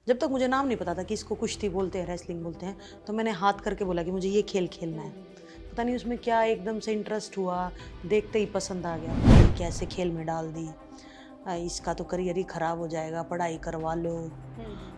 जब तक मुझे नाम नहीं पता था कि इसको कुश्ती बोलते हैं, रेसलिंग बोलते हैं, तो मैंने हाथ करके बोला कि मुझे ये खेल खेलना है। पता नहीं उसमें क्या एकदम से इंटरेस्ट हुआ, देखते ही पसंद आ गया। ये कैसे खेल में डाल दी। इसका तो करियर ही खराब हो जाएगा, पढ़ाई करवा लो,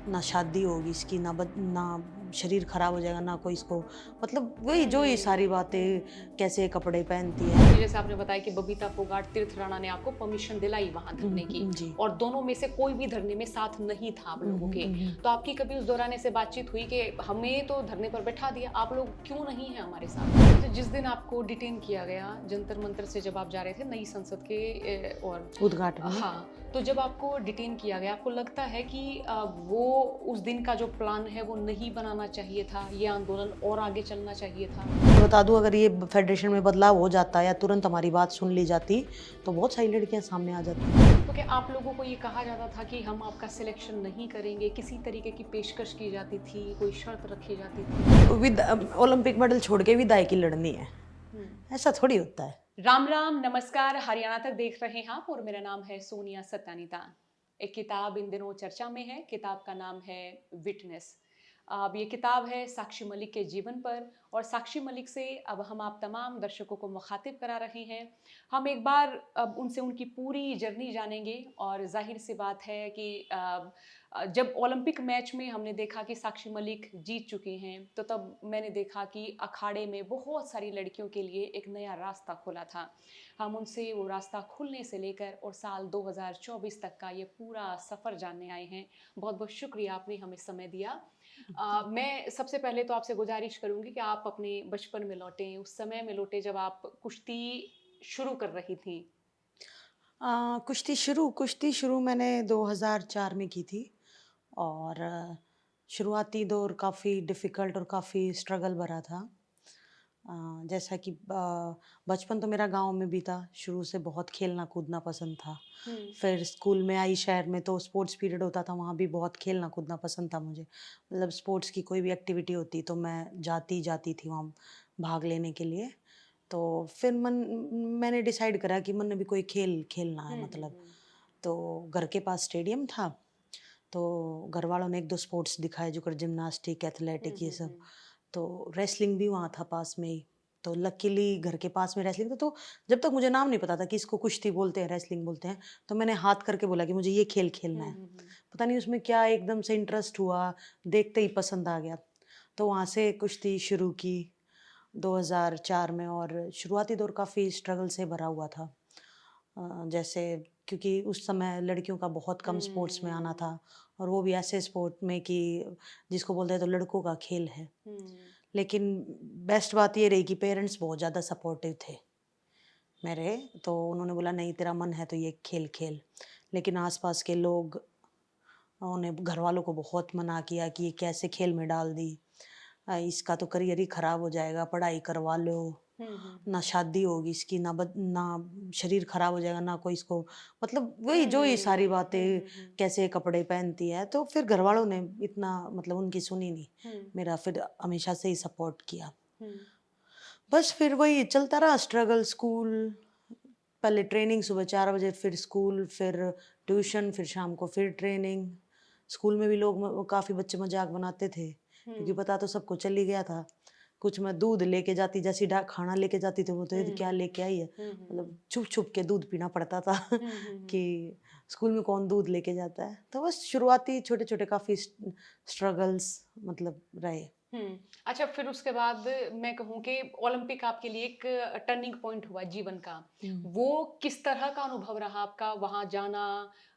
ना शादी होगी इसकी, ना शरीर खराब हो जाएगा, ना कोई इसको मतलब वही जो ये सारी बातें, कैसे कपड़े पहनती है। जी, जैसे आपने बताया कि बबीता फोगाट, तीर्थ राणा ने आपको परमिशन दिलाई वहाँ धरने की जी। और दोनों में से कोई भी धरने में साथ नहीं था आप लोगों के। तो आपकी कभी उस दौरान ऐसे बातचीत हुई कि हमें तो धरने पर बैठा दिया, आप लोग क्यों नहीं हैं हमारे साथ? तो जिस दिन आपको डिटेन किया गया जंतर मंतर से जब आप जा रहे थे नई संसद के और उद्घाटन में। हाँ, तो जब आपको डिटेन किया गया, आपको लगता है कि वो उस दिन का जो प्लान है वो नहीं बनाना चाहिए था, ये आंदोलन और आगे चलना चाहिए था? बता दूं, अगर ये फेडरेशन में बदलाव हो जाता या तुरंत हमारी बात सुन ली जाती, तो बहुत सारी लड़कियां सामने आ जाती। तो क्या आप लोगों को ये कहा जाता था कि हम आपका सिलेक्शन नहीं करेंगे, किसी तरीके की पेशकश की जाती थी, कोई शर्त रखी जाती थी? ओलंपिक मेडल छोड़ के विदाई की लड़नी है, हुँ। ऐसा थोड़ी होता है। राम राम, नमस्कार, हरियाणा तक देख रहे हैं आप और मेरा नाम है सोनिया सत्यानीता। एक किताब इन दिनों चर्चा में है, किताब का नाम है विटनेस। अब ये किताब है साक्षी मलिक के जीवन पर और साक्षी मलिक से अब हम आप तमाम दर्शकों को मुखातिब करा रहे हैं। हम एक बार अब उनसे उनकी पूरी जर्नी जानेंगे और ज़ाहिर सी बात है कि जब ओलंपिक मैच में हमने देखा कि साक्षी मलिक जीत चुकी हैं, तो तब मैंने देखा कि अखाड़े में बहुत सारी लड़कियों के लिए एक नया रास्ता खुला था। हम उनसे वो रास्ता खुलने से लेकर और साल 2024 तक का ये पूरा सफ़र जानने आए हैं। बहुत-बहुत शुक्रिया आपने हमें समय दिया। मैं सबसे पहले तो आपसे गुज़ारिश करूँगी कि आप अपने बचपन में लौटें, उस समय में लौटें जब आप कुश्ती शुरू कर रही थीं। कुश्ती शुरू मैंने 2004 में की थी और शुरुआती दौर काफ़ी डिफ़िकल्ट और काफ़ी स्ट्रगल भरा था। जैसा कि बचपन तो मेरा गाँव में बीता, शुरू से बहुत खेलना-कूदना पसंद था। हुँ। फिर स्कूल में आई शहर में तो स्पोर्ट्स पीरियड होता था, वहाँ भी बहुत खेलना-कूदना पसंद था मुझे। मतलब स्पोर्ट्स की कोई भी एक्टिविटी होती तो मैं जाती थी वहाँ भाग लेने के लिए। तो फिर मैंने डिसाइड करा कि मन भी कोई खेल खेलना है हुँ, हुँ, मतलब। हुँ। तो घर के पास स्टेडियम था, तो घरवालों ने 1-2 स्पोर्ट्स दिखाए जो कर जिम्नास्टिक, हुँ, एथलेटिक ये हुँ, सब। हुँ। तो रेसलिंग भी वहाँ था पास में ही। तो लकीली घर के पास में रेसलिंग था, तो जब तक मुझे नाम नहीं पता था कि इसको कुश्ती बोलते हैं, रेसलिंग बोलते हैं, तो मैंने हाथ करके बोला कि मुझे ये खेल खेलना हुँ, है। हुँ, हुँ। पता नहीं उसमें क्या एकदम से इंटरेस्ट हुआ, देखते ही पसंद आ गया। तो वहाँ से कुश्ती शुरू की 2004 में और शुरुआती दौर काफ़ी स्ट्रगल से भरा हुआ था। जैसे क्योंकि उस समय लड़कियों का बहुत कम स्पोर्ट्स में आना हुँ, था और वो भी ऐसे स्पोर्ट में कि जिसको बोलते हैं तो लड़कों का खेल है। हुँ। लेकिन बेस्ट बात ये रही कि पेरेंट्स बहुत ज़्यादा सपोर्टिव थे मेरे, तो उन्होंने बोला नहीं तेरा मन है तो ये खेल खेल। लेकिन आसपास के लोग उन्होंने घरवालों को बहुत मना किया कि ये कैसे खेल में डाल दी। इसका तो करियर ही खराब हो जाएगा, पढ़ाई करवा लो, हुँ, हुँ, ना हुँ। शादी होगी इसकी, ना शरीर खराब हो जाएगा, ना कोई इसको मतलब वही जो ये सारी हुँ, हुँ, बातें, हुँ, हुँ। कैसे कपड़े पहनती है, तो फिर घरवालों ने इतना मतलब उनकी सुनी नहीं। हुँ, मेरा फिर हमेशा से ही सपोर्ट किया। हुँ। बस फिर वही चलता रहा स्ट्रगल स्कूल, पहले ट्रेनिंग सुबह 4 बजे, फिर स्कूल, फिर ट्यूशन, फिर शाम को फिर ट्रेनिंग। स्कूल में भी लोग काफ़ी बच्चे मज़ाक बनाते थे, क्योंकि हुँ। पता तो सबको चल ही गया था। कुछ मैं दूध लेके जाती, जैसे डा खाना लेके जाती थी, वो तो ये हुँ, क्या हुँ, लेके आई है? हुँ। हुँ, हुँ, मतलब हुँ। छुप-छुप के दूध पीना पड़ता था हुँ, हुँ, हुँ। कि स्कूल में कौन दूध लेके जाता है? तो बस शुरुआती छोटे-छोटे काफ़ी स्ट्रगल्स मतलब रहे। हुँ। अच्छा फिर उसके बाद मैं कहूँ कि ओलंपिक आपके लिए एक टर्निंग पॉइंट हुआ जीवन का। हुँ। वो किस तरह का अनुभव रहा आपका वहाँ जाना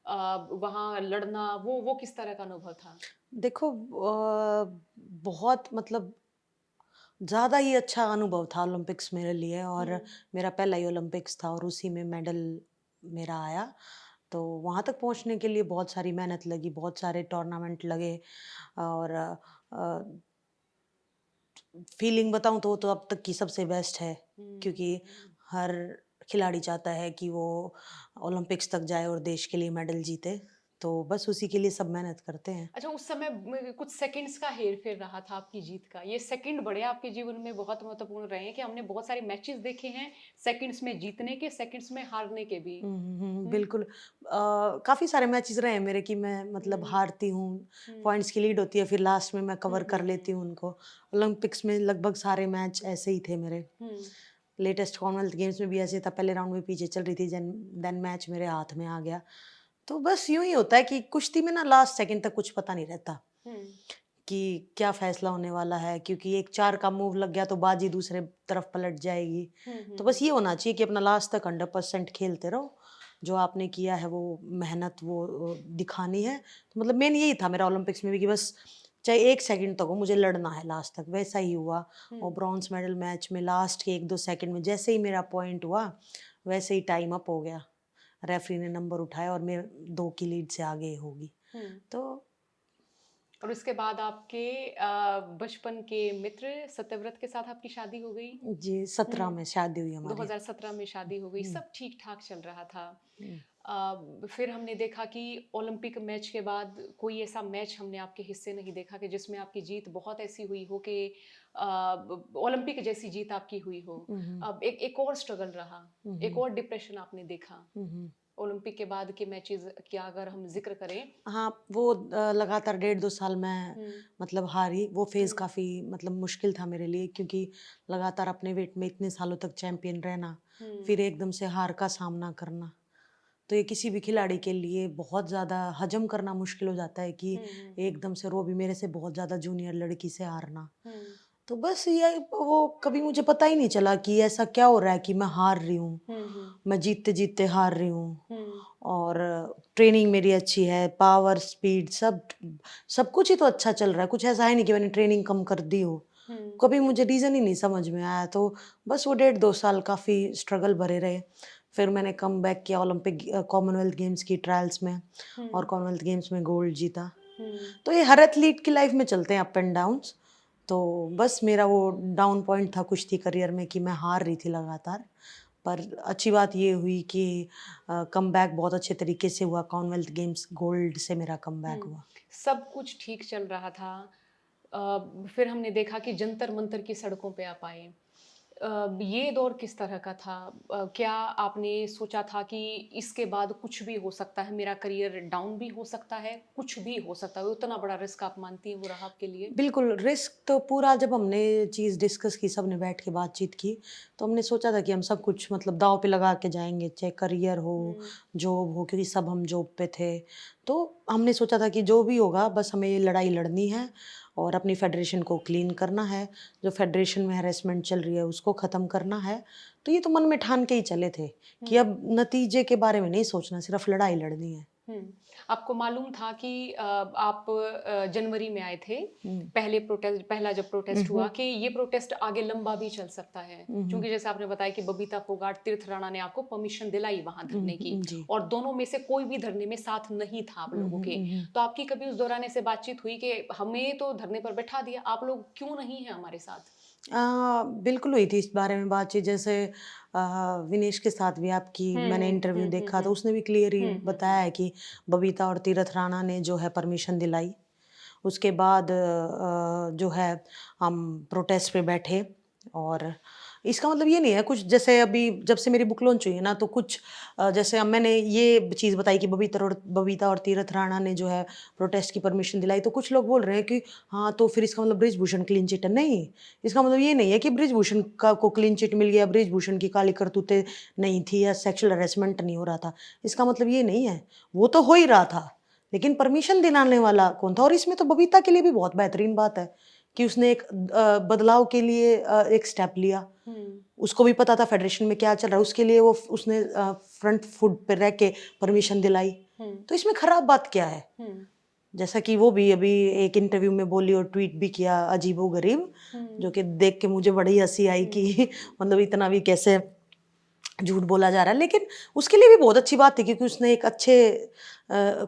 वहाँ लड़ना वो किस तरह का अनुभव था? देखो बहुत मतलब ज़्यादा ही अच्छा अनुभव था ओलंपिक्स मेरे लिए और हुँ। मेरा पहला ही ओलंपिक्स था और उसी में मेडल मेरा आया। तो वहाँ तक पहुँचने के लिए बहुत सारी मेहनत लगी, बहुत सारे टूर्नामेंट लगे और फीलिंग बताऊँ तो अब तक की सबसे बेस्ट है, क्योंकि हुँ। हर खिलाड़ी चाहता है कि वो ओलंपिक्स तक जाए और देश के लिए मेडल जीते। तो बस उसी के लिए सब मेहनत करते हैं। अच्छा, उस समय कुछ सेकंड्स का हेर-फेर रहा था आपकी जीत का। ये सेकंड बड़े आपके जीवन में बहुत महत्वपूर्ण रहे हैं कि हमने बहुत सारे मैचेस देखे हैं, सेकंड्स में जीतने के, सेकंड्स में हारने के भी। हुँ, बिल्कुल। काफ़ी सारे मैचेज़ रहे हैं मेरे कि मैं मतलब हुँ, हारती हूँ, हुँ, पॉइंट्स की लीड होती है, फिर लास्ट में मैं हुँ, कवर हुँ, कर लेती हुँ, हूँ उनको। ओलंपिक्स में लगभग सारे मैच ऐसे ही थे मेरे। हुँ, लेटेस्ट कॉमनवेल्थ गेम्स में भी ऐसे था, पहले राउंड में पीछे चल रही थी, देन मैच मेरे हाथ में आ गया। तो बस यूँ ही होता है कि कुश्ती में ना लास्ट सेकंड तक कुछ पता नहीं रहता हुँ, कि क्या फ़ैसला होने वाला है, क्योंकि एक 4 का मूव लग गया तो बाजी दूसरे तरफ पलट जाएगी। हुँ, हुँ, तो हुँ, बस ये होना चाहिए कि अपना लास्ट तक 100% खेलते रहो, जो आपने किया है वो मेहनत वो दिखानी है। तो मतलब मेन यही था मेरा ओलंपिक्स में भी कि बस चाहे 1 सेकंड तक हो, मुझे लड़ना है लास्ट तक, वैसा ही हुआ। और हुँ। ब्रॉन्ज़ मेडल मैच में लास्ट के 1-2 सेकंड में जैसे ही मेरा पॉइंट हुआ, वैसे ही टाइम अप हो गया। रेफरी ने नंबर उठाया और मैं 2 की लीड से आगे हो गई। हुँ। तो और उसके बाद आपके बचपन के मित्र सत्यव्रत के साथ आपकी शादी हो गई? जी, 17 हुँ। में शादी हुई हमारी। 2017 में शादी हो गई, हुँ, सब ठीक-ठाक चल रहा था। हुँ, फिर हमने देखा कि ओलंपिक मैच के बाद कोई ऐसा मैच हमने आपके हिस्से नहीं देखा कि जिसमें आपकी जीत बहुत ऐसी हुई हो कि अ, ब ओलंपिक जैसी जीत आपकी हुई हो। हुँ, हुँ, अब एक और स्ट्रगल रहा, हुँ, एक हुँ, और डिप्रेशन आपने देखा। हुँ, हुँ। ओलंपिक के बाद के मैचेज़ का अगर हम ज़िक्र करें। हाँ, वो लगातार डेढ़ 2 साल मैं हुँ, मतलब हारी, वो फ़ेज़ हुँ, काफ़ी मतलब मुश्किल था मेरे लिए, क्योंकि लगातार अपने वेट में इतने सालों तक चैंपियन रहना, हुँ, फिर एकदम से हार का सामना करना। तो ये किसी भी खिलाड़ी के लिए बहुत ज़्यादा हज़म करना मुश्किल हो जाता है कि हुँ, हुँ, एकदम से वो भी मेरे से बहुत ज़्यादा जूनियर लड़की से हारना। हुँ, तो बस ये वो कभी मुझे पता ही नहीं चला कि ऐसा क्या हो रहा है कि मैं हार रही हूँ। हुँ, हुँ, मैं जीतते-जीतते हार रही हूँ हुँ, और ट्रेनिंग मेरी अच्छी है, पावर, स्पीड सब सब कुछ ही तो अच्छा चल रहा है। कुछ ऐसा है नहीं कि मैंने ट्रेनिंग कम कर दी हो। हुँ, कभी मुझे रीज़न ही नहीं समझ में आया, तो बस वो डेढ़ 2 साल काफ़ी स्ट्रगल भरे रहे। फिर मैंने कमबैक किया कॉमनवेल्थ गेम्स की ट्रायल्स में और हुँ, कॉमनवेल्थ गेम्स में गोल्ड जीता। हुँ, तो ये हर एथलीट की लाइफ में चलते हैं अप एंड डाउन्स। तो बस मेरा वो डाउन पॉइंट था कुश्ती करियर में कि मैं हार रही थी लगातार। पर अच्छी बात ये हुई कि कमबैक बहुत अच्छे तरीके से हुआ, कॉमनवेल्थ गेम्स गोल्ड से मेरा कमबैक हुँ। हुआ। सब कुछ ठीक चल रहा था। फिर हमने देखा कि जंतर-मंतर की सड़कों पे आप आए। ये दौर किस तरह का था? क्या आपने सोचा था कि इसके बाद कुछ भी हो सकता है, मेरा करियर डाउन भी हो सकता है, कुछ भी हो सकता है, उतना बड़ा रिस्क आप मानती हैं वो रहा आपके लिए? बिल्कुल, रिस्क तो पूरा जब हमने चीज़ डिस्कस की, सबने बैठ के बातचीत की, तो हमने सोचा था कि हम सब कुछ मतलब दाँव पे लगा के जाएँगे, चाहे करियर हो, हुँ, जॉब हो, क्योंकि सब हम जॉब पे थे। तो हमने सोचा था कि जो भी होगा बस हमें ये लड़ाई लड़नी है और अपनी फेडरेशन को क्लीन करना है, जो फेडरेशन में हैरेसमेंट चल रही है उसको ख़त्म करना है। तो ये तो मन में ठान के ही चले थे कि हुँ। अब नतीजे के बारे में नहीं सोचना, सिर्फ़ लड़ाई लड़नी है। हुँ। आपको मालूम था कि आप जनवरी में आए थे, हुँ। पहला जब हुँ, प्रोटेस्ट हुआ हुँ। कि ये प्रोटेस्ट आगे लंबा भी चल सकता है। हुँ, हुँ। क्योंकि जैसे आपने बताया कि बबीता फोगाट, तीर्थ राणा ने आपको परमिशन दिलाई वहाँ हुँ, धरने की हुँ, जी। और दोनों में से कोई भी धरने में साथ नहीं था आप हुँ, लोगों हुँ, के। हुँ, हुँ। तो आपकी कभी उस दौरान ऐसे बातचीत हुई कि हमें तो धरने पर बैठा दिया, आप लोग क्यों नहीं हैं हमारे साथ? अ, बिल्कुल हुई थी इस बारे में बातचीत, जैसे अ, विनेश के साथ भी आपकी हुँ, मैंने हुँ, इंटरव्यू हुँ, हुँ, देखा, तो हुँ। उसने भी क्लियरली हुँ, हुँ, बताया हुँ। है कि बबीता और तीरथ राणा ने जो है परमिशन दिलाई। उसके बाद जो है हम प्रोटेस्ट पे बैठे और इसका मतलब ये नहीं है कुछ, जैसे अभी जब से मेरी बुक लॉन्च हुई है ना, तो कुछ जैसे अब मैंने ये चीज़ बताई कि बबीता और तीरथ राणा ने जो है प्रोटेस्ट की परमिशन दिलाई, तो कुछ लोग बोल रहे हैं कि हाँ, तो फिर इसका मतलब बृजभूषण क्लीन चिट है। नहीं, इसका मतलब ये नहीं है कि बृजभूषण का को क्लीन चिट मिल गया, बृजभूषण की काली करतूतें नहीं थी या सेक्सुअल हैरेसमेंट नहीं हो रहा था। इसका मतलब ये नहीं है, वो तो हो ही रहा था, लेकिन परमिशन दिलाने वाला कौन था? और इसमें तो बबीता के लिए भी बहुत बेहतरीन बात है कि उसने एक बदलाव के लिए एक स्टेप लिया। हुँ, उसको भी पता था फेडरेशन में क्या चल रहा है, उसके लिए उसने फ्रंट फुट पे रह के परमिशन दिलाई। हुँ, तो इसमें खराब बात क्या है? हुँ, जैसा कि वो भी अभी एक इंटरव्यू में बोली और ट्वीट भी किया अजीबो-गरीब, हुँ, जो कि देख के मुझे बड़ी हँसी आई कि हुँ, मतलब इतना भी कैसे झूठ बोला जा रहा है। लेकिन उसके लिए भी बहुत अच्छी बात थी, क्योंकि उसने एक अच्छे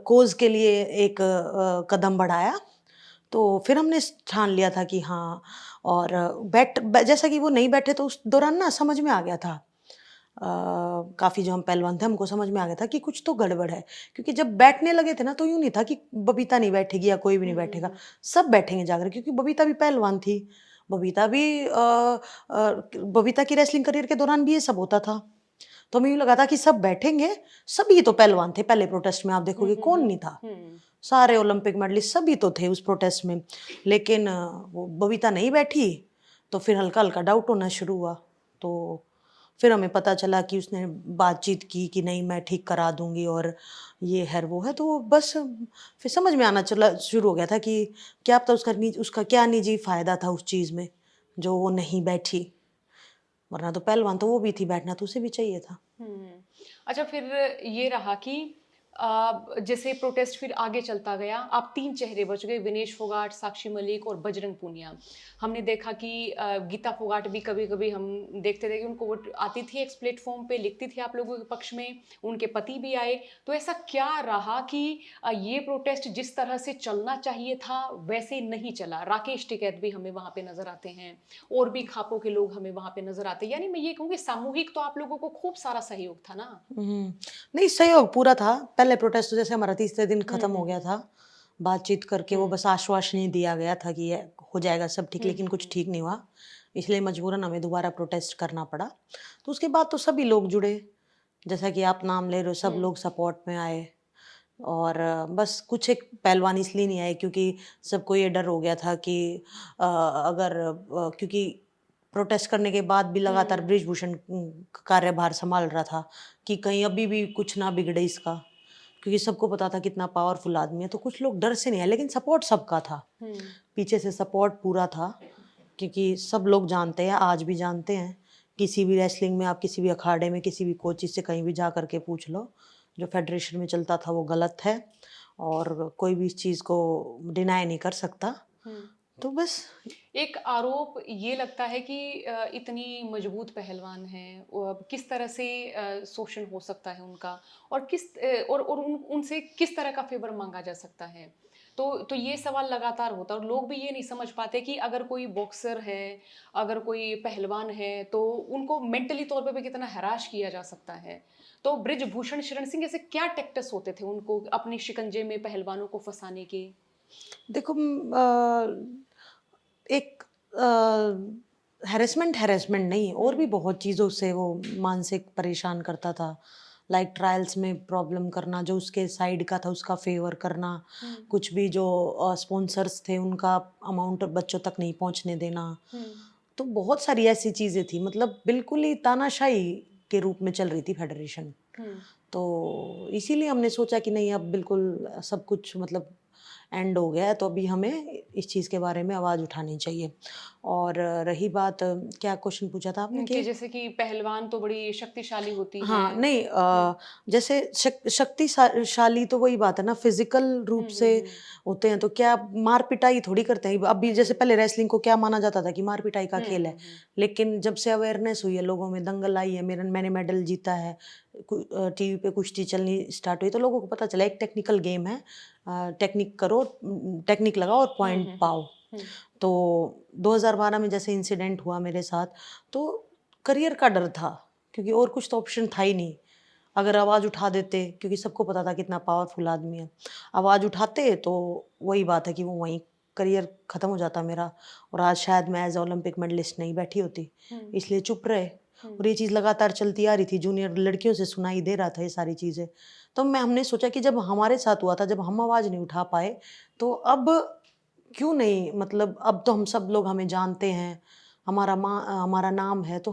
कॉज़ के लिए एक कदम बढ़ाया। तो फिर हमने ठान लिया था कि हाँ, और जैसा कि वो नहीं बैठे तो उस दौरान ना समझ में आ गया था। काफ़ी जो हम पहलवान थे हमको समझ में आ गया था कि कुछ तो गड़बड़ है, क्योंकि जब बैठने लगे थे ना तो यूँ नहीं था कि बबीता नहीं बैठेगी या कोई भी नहीं बैठेगा, सब बैठेंगे जाकर, क्योंकि बबीता भी पहलवान थी। बबीता भी बबीता की रेसलिंग करियर के दौरान भी ये सब होता था। तो हमें यूँ लगा था कि सब बैठेंगे, सभी तो पहलवान थे पहले प्रोटेस्ट में, आप देखोगे कौन नहीं था? सारे ओलंपिक मेडलिस्ट सभी तो थे उस प्रोटेस्ट में। लेकिन वो बबीता नहीं बैठी, तो फिर हल्का-हल्का डाउट होना शुरू हुआ। तो फिर हमें पता चला कि उसने बातचीत की कि नहीं मैं ठीक करा दूँगी और ये है वो है, तो बस फिर समझ में आना चला शुरू हो गया था कि क्या पता उसका क्या निजी फ़ायदा था उस चीज़ में, जो वो नहीं बैठी। वरना तो पहलवान तो वो भी थी, बैठना तो उसे भी चाहिए था। हुँ। अच्छा, फिर ये रहा कि जैसे प्रोटेस्ट फिर आगे चलता गया, आप 3 चेहरे बच गए, विनेश फोगाट, साक्षी मलिक और बजरंग पूनिया। हमने देखा कि गीता फोगाट भी कभी-कभी हम देखते थे कि उनको वो आती थी एक प्लेटफ़ॉर्म पे, लिखती थी आप लोगों के पक्ष में, उनके पति भी आए। तो ऐसा क्या रहा कि ये प्रोटेस्ट जिस तरह से चलना चाहिए था, वैसे नहीं चला? राकेश टिकैत भी हमें वहाँ पे नज़र आते हैं, और भी खापों के लोग हमें वहाँ पे नज़र आते हैं। यानी मैं ये कहूँगी सामूहिक तो आप लोगों को खूब सारा सहयोग था ना? हुँ। नहीं, सहयोग पूरा था। पहले प्रोटेस्ट तो जैसे हमारा तीसरे दिन हुँ, खत्म हो हुँ, गया हुँ। था। बातचीत करके वो हुँ। बस आश्वासन ही दिया गया था कि ये हो जाएगा सब ठीक, हुँ, लेकिन हुँ, कुछ हुँ। ठीक नहीं हुआ। इसलिए मजबूरन हमें दोबारा प्रोटेस्ट करना पड़ा। तो उसके बाद तो सभी लोग जुड़े। जैसा कि आप नाम ले रहे हो, सब हुँ, लोग सपोर्ट में आए। और बस कुछ एक पहलवान इसलिए नहीं आए क्योंकि सबको ये डर हो गया था कि अगर क्योंकि प्रोटेस्ट करने के बाद भी लगातार हुँ, बृजभूषण कार्यभार संभाल रहा था कि कहीं अभी भी कुछ ना बिगड़े इसका, क्योंकि सबको पता था कितना पावरफुल आदमी है, तो कुछ लोग डर से नहीं आए, लेकिन सपोर्ट सबका था। हुँ। पीछे से सपोर्ट पूरा था, क्योंकि सब लोग जानते हैं, आज भी जानते हैं, किसी भी रेसलिंग में आप किसी भी अखाड़े में किसी भी कोचिज़ से कहीं भी जा कर के पूछ लो, जो फेडरेशन में चलता था वो गलत है और कोई भी इस चीज़ को डिनाई नहीं कर सकता। हुँ। तो बस एक आरोप ये लगता है कि इतनी मजबूत पहलवान हैं, किस तरह से शोषण हो सकता है उनका, और और उनसे किस तरह का फ़ेवर माँगा जा सकता है? तो ये सवाल लगातार होता है, और लोग भी ये नहीं समझ पाते कि अगर कोई बॉक्सर है, अगर कोई पहलवान है, तो उनको मेंटली तौर पे भी कितना हैरास किया जा सकता है। तो बृजभूषण शरण सिंह ऐसे क्या टैक्टिक्स होते थे उनको अपने शिकंजे में पहलवानों को फँसाने के? देखो एक हैरेसमेंट नहीं, और भी हुँ, बहुत चीज़ों से वो मानसिक परेशान करता था। लाइक ट्रायल्स में प्रॉब्लम करना, जो उसके साइड का था उसका फ़ेवर करना, हुँ, कुछ भी जो स्पॉन्सर्स थे उनका अमाउंट बच्चों तक नहीं पहुँचने देना। हुँ, तो बहुत सारी ऐसी चीज़ें थी, मतलब बिल्कुल ही तानाशाही के रूप में चल रही थी फेडरेशन। हुँ। तो इसीलिए हमने सोचा कि नहीं, अब बिल्कुल सब कुछ मतलब एंड हो गया है, तो अभी हमें इस चीज़ के बारे में आवाज़ उठानी चाहिए। और रही बात, क्या क्वेश्चन पूछा था आपने कि कि जैसे कि पहलवान तो बड़ी शक्तिशाली होती हाँ, हैं। नहीं हुँ, जैसे शक्तिशाली तो वही बात है ना, फिज़िकल रूप हुँ, हुँ, से हुँ। होते हैं, तो क्या मार-पिटाई थोड़ी करते हैं। अभी जैसे हुँ, पहले रेसलिंग को क्या माना जाता था कि मार-पिटाई का हुँ, खेल है। हुँ, हुँ। लेकिन जब से अवेयरनेस हुई है लोगों में, दंगल आई है, मैंने मेडल जीता है, टीवी पे कुश्ती चलनी स्टार्ट हुई, तो लोगों को पता चला एक टेक्निकल गेम है। टेक्निक करो, टेक्निक लगाओ और हुँ, पॉइंट हुँ, हुँ। पाओ। हुँ, तो 2012 में जैसे इंसिडेंट हुआ मेरे साथ, तो करियर का डर था, क्योंकि और कुछ तो ऑप्शन था ही नहीं। अगर आवाज़ उठा देते, क्योंकि सबको पता था कितना पावरफुल आदमी है। आवाज़ उठाते तो वही बात है कि वो वहीं करियर ख़त्म हो जाता मेरा, और आज शायद मैं एज़ ओलंपिक मेडलिस्ट नहीं बैठी होती। हुँ, इसलिए चुप रहे, हुँ, और ये चीज़ लगातार चलती आ रही थी, जूनियर लड़कियों से सुनाई दे रहा था ये सारी चीज़ें। तो हमने सोचा कि जब हमारे साथ हुआ था, जब हम आवाज़ नहीं उठा पाए, तो अब क्यों नहीं, मतलब अब तो हम सब लोग हमें जानते हैं, हमारा नाम है, तो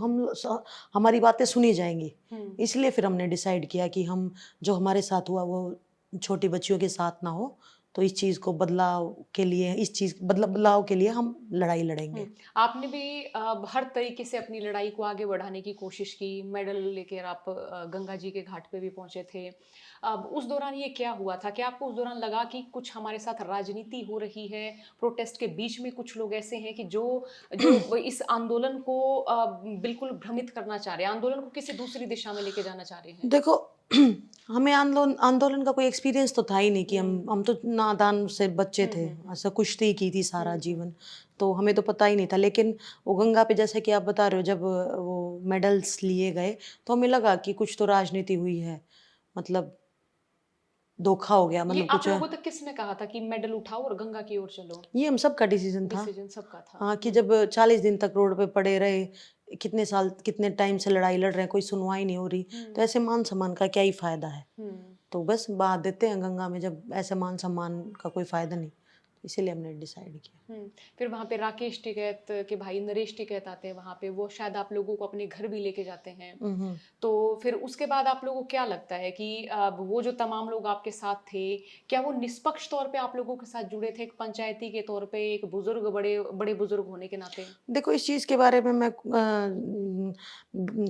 हमारी बातें सुनी जाएँगी। हुँ। इसलिए फिर हमने डिसाइड किया कि हम जो हमारे साथ हुआ वो छोटी बच्चियों के साथ ना हो, तो इस चीज़ को बदलाव के लिए हम लड़ाई हुँ, लड़ेंगे। आपने भी हर तरीके से अपनी लड़ाई को आगे बढ़ाने की कोशिश की, मेडल लेकर आप गंगा जी के घाट पे भी पहुँचे थे। अब उस दौरान ये क्या हुआ था? क्या आपको उस दौरान लगा कि कुछ हमारे साथ राजनीति हो रही है? प्रोटेस्ट के बीच में कुछ लोग ऐसे हैं कि जो जो व इस आंदोलन को बिल्कुल भ्रमित करना चाह रहे हैं, आंदोलन को किसी दूसरी दिशा में लेके जाना चाह रहे हैं? देखो, हमें आंदोलन आंदोलन का कोई एक्सपीरियंस तो था ही नहीं कि हम तो नादान से बच्चे थे, ऐसा कुश्ती की थी सारा जीवन, तो हमें तो पता ही नहीं था। लेकिन वो गंगा पे जैसे कि आप बता रहे हो, जब वो मेडल्स लिए गए तो हमें लगा कि कुछ तो राजनीति हुई है, मतलब धोखा हो गया, ये मतलब आप कुछ लोगों तक किसने कहा था कि मेडल उठाओ और गंगा की ओर चलो? ये हम सबका डिसीजन था। डिसीजन सबका था। हाँ, कि जब 40 दिन तक रोड पे पड़े रहे, कितने साल कितने टाइम से लड़ाई लड़ रहे हैं, कोई सुनवाई नहीं हो रही, तो ऐसे मान सम्मान का क्या ही फायदा है। हुँ। तो बस बहा देते हैं गंगा में, जब ऐसे मान सम्मान का कोई फायदा नहीं, इसीलिए हमने डिसाइड किया। फिर वहाँ पे राकेश टिकैत के भाई नरेश टिकैत आते हैं वहाँ पे, वो शायद आप लोगों को अपने घर भी लेके जाते हैं। हम्म। तो फिर उसके बाद आप लोगों को क्या लगता है कि वो जो तमाम लोग आपके साथ थे, क्या वो निष्पक्ष तौर पे आप लोगों के साथ जुड़े थे, एक पंचायती के तौर पे, एक बुजुर्ग, बड़े बड़े बुजुर्ग होने के नाते? देखो, इस चीज़ के बारे में मैं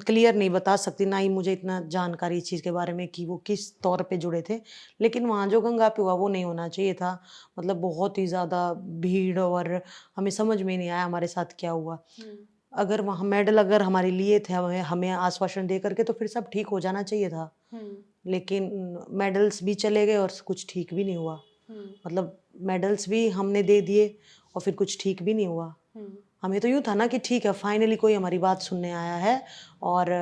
क्लियर नहीं बता सकती, ना ही मुझे इतना जानकारी इस चीज़ के बारे में कि वो किस तौर पे जुड़े थे। लेकिन वहाँ जो गंगा पे हुआ वो नहीं होना चाहिए था। मतलब बहुत ही ज़्यादा भीड़, और हमें समझ में नहीं आया हमारे साथ क्या हुआ। हुँ, अगर वहाँ मेडल अगर हमारे लिए थे, हमें हमें आश्वासन दे कर के, तो फिर सब ठीक हो जाना चाहिए था। हुँ, लेकिन मेडल्स भी चले गए और कुछ ठीक भी नहीं हुआ। हुँ, मतलब मेडल्स भी हमने दे दिए और फिर कुछ ठीक भी नहीं हुआ। हुँ, हमें तो यूँ था ना कि ठीक है, फाइनली कोई हमारी बात सुनने आया है, और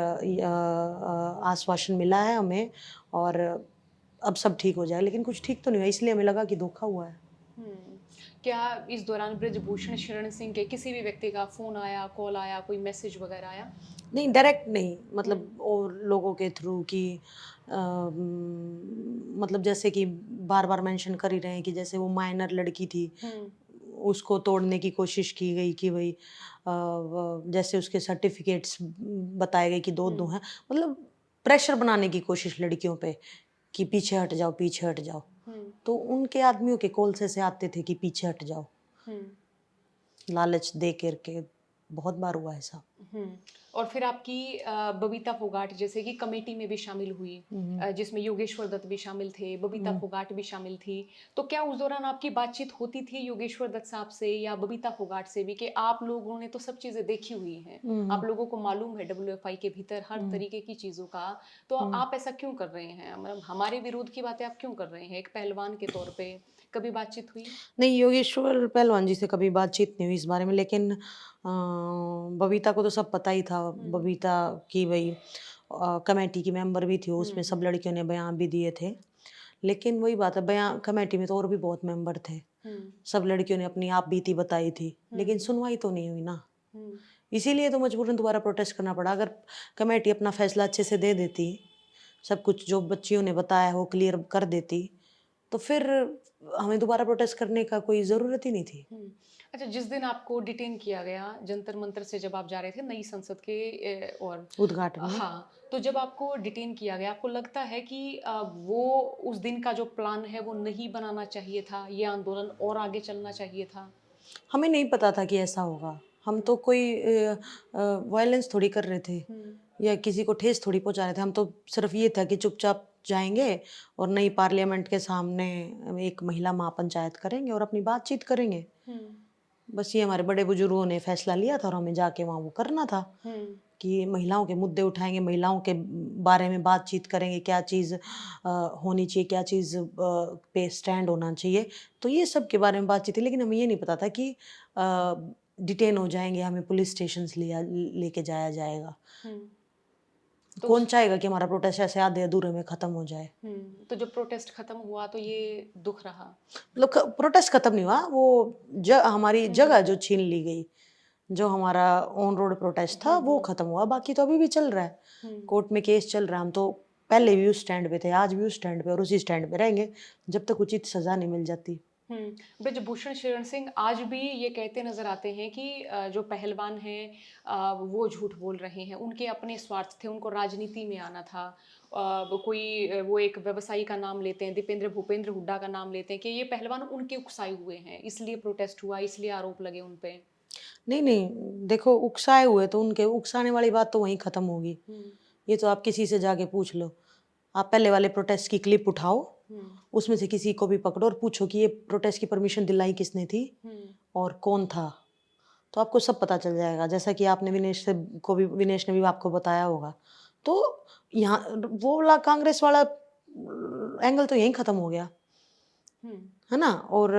आश्वासन मिला है हमें, और अब सब ठीक हो जाएगा। लेकिन कुछ ठीक तो नहीं हुआ, इसलिए हमें लगा कि धोखा हुआ है। हुँ। क्या इस दौरान ब्रजभूषण शरण सिंह के किसी भी व्यक्ति का फ़ोन आया, कॉल आया, कोई मैसेज वगैरह आया? नहीं, डायरेक्ट नहीं, हुँ, मतलब और लोगों के थ्रू कि मतलब जैसे कि बार-बार मेंशन कर ही रहे हैं कि जैसे वो माइनर लड़की थी, हुँ, उसको तोड़ने की कोशिश की गई कि भई व जैसे उसके सर्टिफ़िकेट्स बताए गए कि 2-2 हुँ, हैं। मतलब प्रेशर बनाने की कोशिश लड़कियों पे कि पीछे हट जाओ, पीछे हट जाओ। हुँ, तो उनके आदमियों के कॉल्स ऐसे आते थे कि पीछे हट जाओ, हुँ। लालच दे कर के, बहुत बार हुआ ऐसा। हुँ। और फिर आपकी बबीता फोगाट जैसे कि कमेटी में भी शामिल हुई, हुँ, हुँ। जिसमें योगेश्वर दत्त भी शामिल थे, बबीता हुँ, फोगाट भी शामिल थी। तो क्या उस दौरान आपकी बातचीत होती थी योगेश्वर दत्त साहब से या बबीता फोगाट से भी कि आप लोगों ने तो सब चीज़ें देखी हुई हैं, हुँ, आप हुँ, लोगों को मालूम है डब्ल्यूएफआई के भीतर हर हुँ, तरीके की चीज़ों का, तो हुँ। आप ऐसा क्यों कर रहे हैं? मतलब हमारे विरोध की बातें आप क्यों कर रहे हैं? एक पहलवान के तौर पे कभी बातचीत हुई? नहीं, योगेश्वर पहलवान जी से कभी बातचीत नहीं हुई इस बारे में, लेकिन बबीता को तो सब पता ही था। हुँ, बबीता की भई कमेटी की मेंबर भी थी, हुँ, उसमें सब हुँ, लड़कियों ने बयान भी दिए थे। लेकिन वही बात है, बयान कमेटी में तो और भी बहुत मेंबर थे। हुँ, सब लड़कियों ने अपनी आप बीती बताई थी, हुँ, लेकिन सुनवाई तो नहीं हुई ना। हुँ, इसीलिए तो मजबूरन दोबारा प्रोटेस्ट करना पड़ा। अगर कमेटी अपना फैसला अच्छे से दे देती, सब कुछ जो बच्चियों ने बताया वो क्लियर कर देती, तो फिर हमें दोबारा प्रोटेस्ट करने का कोई ज़रूरत ही नहीं थी। हुँ। अच्छा, जिस दिन आपको डिटेन किया गया जंतर-मंतर से जब आप जा रहे थे नई संसद के ओर, उद्घाटन में। हाँ, तो जब आपको डिटेन किया गया, आपको लगता है कि वो उस दिन का जो प्लान है वो नहीं बनाना चाहिए था, ये आंदोलन और आगे चलना चाहिए था? हमें नहीं पता था कि ऐसा होगा। हम हुँ, तो कोई वायलेंस थोड़ी कर रहे थे, हुँ, या किसी को ठेस थोड़ी पहुँचा रहे थे। हम तो सिर्फ़ ये था कि चुपचाप जाएँगे और नई पार्लियामेंट के सामने एक महिला महापंचायत करेंगे और अपनी बातचीत करेंगे। हुँ, बस ये हमारे बड़े बुजुर्गों ने फैसला लिया था और हमें जाके वहाँ वो करना था हुँ, कि महिलाओं के मुद्दे उठाएँगे, महिलाओं के बारे में बातचीत करेंगे, क्या चीज़ होनी चाहिए, क्या चीज़ पे स्टैंड होना चाहिए। तो ये सब के बारे में बातचीत थी, लेकिन हमें ये नहीं पता था कि डिटेन हो जाएँगे, हमें पुलिस स्टेशंस लेके जाया जाएगा। हुँ। तो कौन उस चाहेगा कि हमारा प्रोटेस्ट ऐसे आधे-अधूरे में ख़त्म हो जाए? तो जब प्रोटेस्ट खत्म हुआ तो ये दुःख रहा। मतलब ख प्रोटेस्ट खत्म नहीं हुआ, वो हमारी हुँ, जगह जो छीन ली गई, जो हमारा ऑन रोड प्रोटेस्ट था हुँ, वो हुँ, खत्म हुआ, बाकी तो अभी भी चल रहा है। हुँ। कोर्ट में केस चल रहा है, हम तो पहले भी उस स्टैंड पे थे, आज भी उस स्टैंड पे और उसी स्टैंड पे रहेंगे, जब तक उचित सज़ा नहीं मिल जाती। हुँ। ब्रजभूषण शरण सिंह आज भी ये कहते नज़र आते हैं कि जो पहलवान हैं वो झूठ बोल रहे हैं। उनके अपने स्वार्थ थे, उनको राजनीति में आना था। वो एक व्यवसायी का नाम लेते हैं, दीपेंद्र भूपेंद्र हुड्डा का नाम लेते हैं कि ये पहलवान उनके उकसाए हुए हैं, इसलिए प्रोटेस्ट हुआ, इसलिए आरोप लगे उन पे। नहीं, नहीं, देखो उकसाए हुए तो उनके उकसाने वाली बात तो वहीं खत्म होगी। हुँ, ये तो आप किसी से जाके पूछ लो। आप पहले वाले प्रोटेस्ट की क्लिप उठाओ, हुँ, उसमें से किसी को भी पकड़ो और पूछो कि ये प्रोटेस्ट की परमिशन दिलाई किसने थी हुँ, और कौन था? तो आपको सब पता चल जाएगा। जैसा कि आपने विनेश ने भी आपको बताया होगा। तो यहाँ वो वाला कांग्रेस वाला एंगल तो यहीं खत्म हो गया, हम्म। है ना? और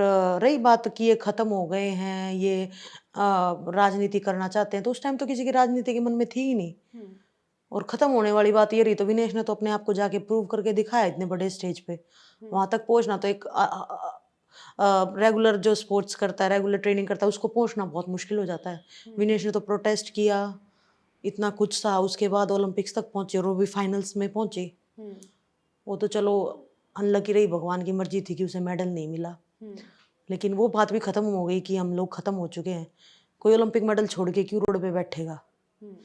रही बात कि ये खत्म हो गए हैं, ये राजनीति करना चाहते हैं, तो उस टाइम तो किसी की राजनीति के मन में थी ही नहीं। हम्म। और खत्म होने वाली बात ये रही, तो विनेश ने तो अपने आप को जाके प्रूव करके दिखाया इतने बड़े स्टेज पे। हम्म। वहां तक पहुंचना तो एक रेगुलर जो स्पोर्ट्स करता है, रेगुलर ट्रेनिंग करता है, उसको पहुंचना बहुत मुश्किल हो जाता है। हम्म। विनेश ने तो प्रोटेस्ट किया, इतना कुछ था, उसके बाद ओलंपिक्स तक पहुंचे और वो भी फाइनल्स में पहुंचे। हम्म। वो तो चलो अनलकी रही, भगवान की मर्जी थी कि उसे मेडल नहीं मिला। हम्म। लेकिन वो बात भी खत्म हो गई कि हम लोग खत्म हो चुके हैं। कोई ओलंपिक मेडल छोड़ के क्यों रोड पे बैठेगा? हम्म।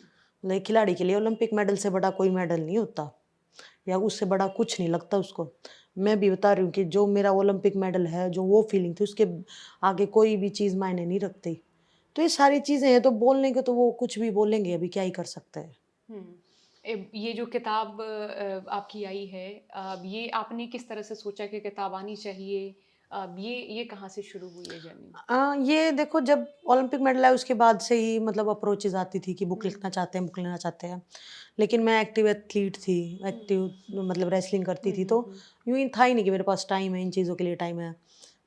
लाइक खिलाड़ी के लिए ओलंपिक मेडल से बड़ा कोई मेडल नहीं होता, या उससे बड़ा कुछ नहीं लगता उसको। मैं भी बता रही हूँ कि जो मेरा ओलंपिक मेडल है, जो वो फीलिंग थी, उसके आगे कोई भी चीज़ मायने नहीं रखती। तो ये सारी चीज़ें हैं, तो बोलने को तो वो कुछ भी बोलेंगे, अभी क्या ही कर सकते हैं। हम्म। ये जो किताब आपकी आई है, ये आपने किस तरह से सोचा कि किताब आनी चाहिए? ये कहाँ से शुरू हुई है जर्नी? ये देखो, जब ओलंपिक मेडल आया उसके बाद से ही मतलब अप्रोचेज़ आती थी कि बुक हम्म। लिखना चाहते हैं, बुक लेना चाहते हैं। लेकिन मैं एक्टिव एथलीट थी, हम्म। एक्टिव मतलब रेसलिंग करती थी, हम्म। तो हम्म। यूँ ही था ही नहीं कि मेरे पास टाइम है, इन चीज़ों के लिए टाइम है।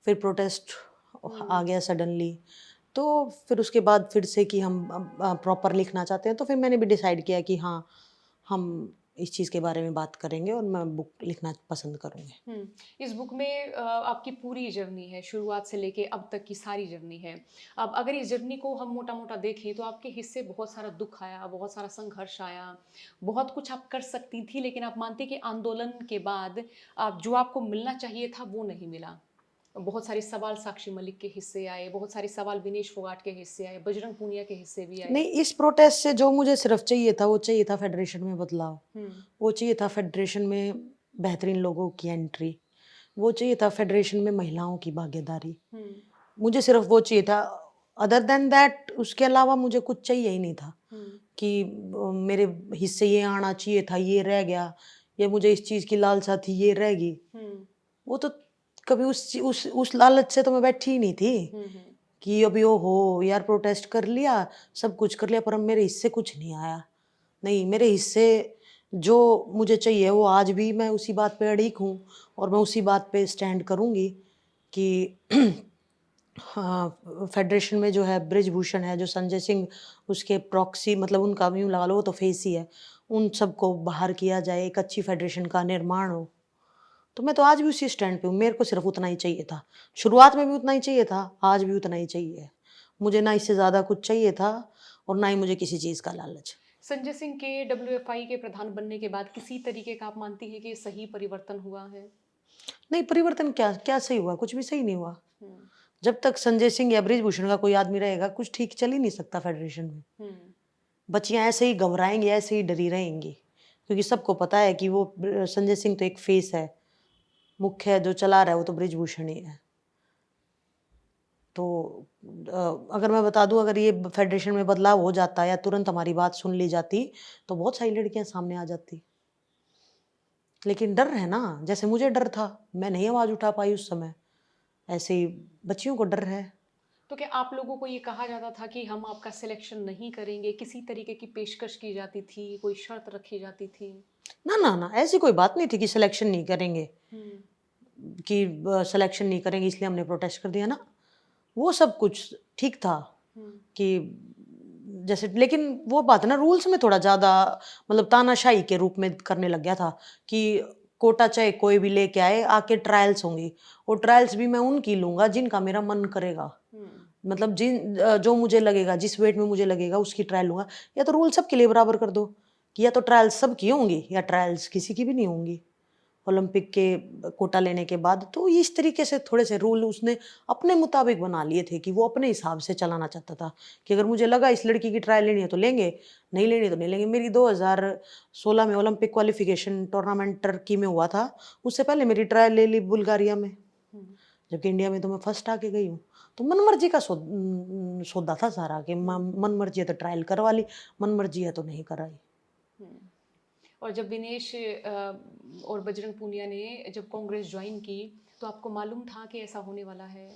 फिर प्रोटेस्ट आ हम्म। गया सडनली, तो फिर उसके बाद फिर से कि हम प्रॉपर लिखना चाहते हैं, तो फिर मैंने भी डिसाइड किया कि हाँ, हम इस चीज़ के बारे में बात करेंगे और मैं बुक लिखना पसंद करूँगी। हुँ। इस बुक में आपकी पूरी जर्नी है, शुरुआत से लेके अब तक की सारी जर्नी है। अब अगर इस जर्नी को हम मोटा-मोटा देखें तो आपके हिस्से बहुत सारा दुःख आया, बहुत सारा संघर्ष आया, बहुत कुछ आप कर सकती थी, लेकिन आप मानती कि आंदोलन के बाद जो आपको मिलना चाहिए था वो नहीं मिला। बहुत सारे सवाल साक्षी मलिक के हिस्से आए, बहुत सारे सवाल विनेश फोगाट के हिस्से आए, बजरंग पूनिया के हिस्से भी आए। नहीं, इस प्रोटेस्ट से जो मुझे सिर्फ चाहिए था, वो चाहिए था फेडरेशन में बदलाव। हुँ। वो चाहिए था फेडरेशन में बेहतरीन लोगों की एंट्री। वो चाहिए था फेडरेशन में महिलाओं की भागीदारी। हुँ। मुझे सिर्फ वो चाहिए था। अदर देन दैट उसके अलावा मुझे कुछ चाहिए ही नहीं था हुँ। कि मेरे हिस्से ये आना चाहिए था, ये रह गया, या मुझे इस चीज़ की लालसा थी, ये रह गई। हुँ। वो तो कभी उस लालच से तो मैं बैठी ही नहीं थी हुँ। हुँ। कि अभी ओहो! यार प्रोटेस्ट कर लिया, सब कुछ कर लिया, पर अब मेरे हिस्से कुछ नहीं आया। नहीं, मेरे हिस्से जो मुझे चाहिए वो आज भी मैं उसी बात पे अड़िग हूँ, और मैं उसी बात पे स्टैंड करूँगी कि हाँ, फेडरेशन में जो है बृजभूषण है, जो संजय सिंह उसके प्रॉक्सी, मतलब उनका यूँ लगा लो वो तो फेस ही है। उन सबको बाहर किया जाए, एक अच्छी फेडरेशन का निर्माण हो। तो मैं तो आज भी उसी स्टैंड पे हूँ, मेरे को सिर्फ़ उतना ही चाहिए था। शुरुआत में भी उतना ही चाहिए था, आज भी उतना ही चाहिए। मुझे ना इससे ज़्यादा कुछ चाहिए था, और ना ही मुझे किसी चीज़ का लालच। संजय सिंह के डब्ल्यूएफआई के प्रधान बनने के बाद किसी तरीके का आप मानती हैं कि ये सही परिवर्तन हुआ है? नहीं, परिवर्तन क्या क्या सही हुआ? कुछ भी सही नहीं हुआ। हुँ। जब तक संजय सिंह या बृजभूषण का कोई आदमी रहेगा, कुछ ठीक चल ही नहीं सकता फेडरेशन में। हुँ। बच्चियाँ ऐसे ही घबराएँगी, ऐसे ही डरी रहेंगी, क्योंकि सबको पता है कि वो संजय सिंह तो एक फेस है, मुख्य जो चला रहा है वो तो बृजभूषण ही है। तो अगर मैं बता दूँ, अगर ये फेडरेशन में बदलाव हो जाता या तुरंत हमारी बात सुन ली जाती, तो बहुत सारी लड़कियाँ सामने आ जाती। लेकिन डर है ना, जैसे मुझे डर था, मैं नहीं आवाज़ उठा पाई उस समय, ऐसे ही बच्चियों को डर है। तो क्या आप लोगों को ये कहा जाता था कि हम आपका सिलेक्शन नहीं करेंगे? किसी तरीके की पेशकश की जाती थी? कोई शर्त रखी जाती थी? ना, ना, ना, ऐसी कोई बात नहीं थी कि सिलेक्शन नहीं करेंगे, हुँ। कि सिलेक्शन नहीं करेंगे इसलिए हमने प्रोटेस्ट कर दिया ना। वो सब कुछ ठीक था हुँ। कि जैसे, लेकिन वो बात ना रूल्स में थोड़ा ज़्यादा मतलब तानाशाही के रूप में करने लग गया था कि कोटा चाहे कोई भी लेके आए, आके ट्रायल्स होंगी, और ट्रायल्स भी मैं उनकी लूँगा जिनका मेरा मन करेगा। हुँ। मतलब जो मुझे लगेगा, जिस वेट में मुझे लगेगा उसकी ट्रायल लूँगा। या तो रूल सबके लिए बराबर कर दो कि या तो ट्रायल्स सबकी होंगी या ट्रायल्स किसी की भी नहीं होंगी। ओलंपिक के कोटा लेने के बाद तो इस तरीके से थोड़े से रूल उसने अपने मुताबिक बना लिए थे कि वो अपने हिसाब से चलाना चाहता था कि अगर मुझे लगा इस लड़की की ट्रायल लेनी है तो लेंगे, नहीं लेनी तो नहीं लेंगे। मेरी 2016 में ओलंपिक क्वालिफिकेशन टूर्नामेंट टर्की में हुआ था, उससे पहले मेरी ट्रायल ले ली बुल्गारिया में, हुँ। जबकि इंडिया में तो मैं फर्स्ट आके गई हूँ। तो मनमर्जी का सौदा था सारा कि हुँ। मन मर्जी है तो ट्रायल करवा ली, मन मर्जी है तो नहीं कराई। हुँ। और जब विनेश और बजरंग पूनिया ने जब कांग्रेस जॉइन की, तो आपको मालूम था कि ऐसा होने वाला है?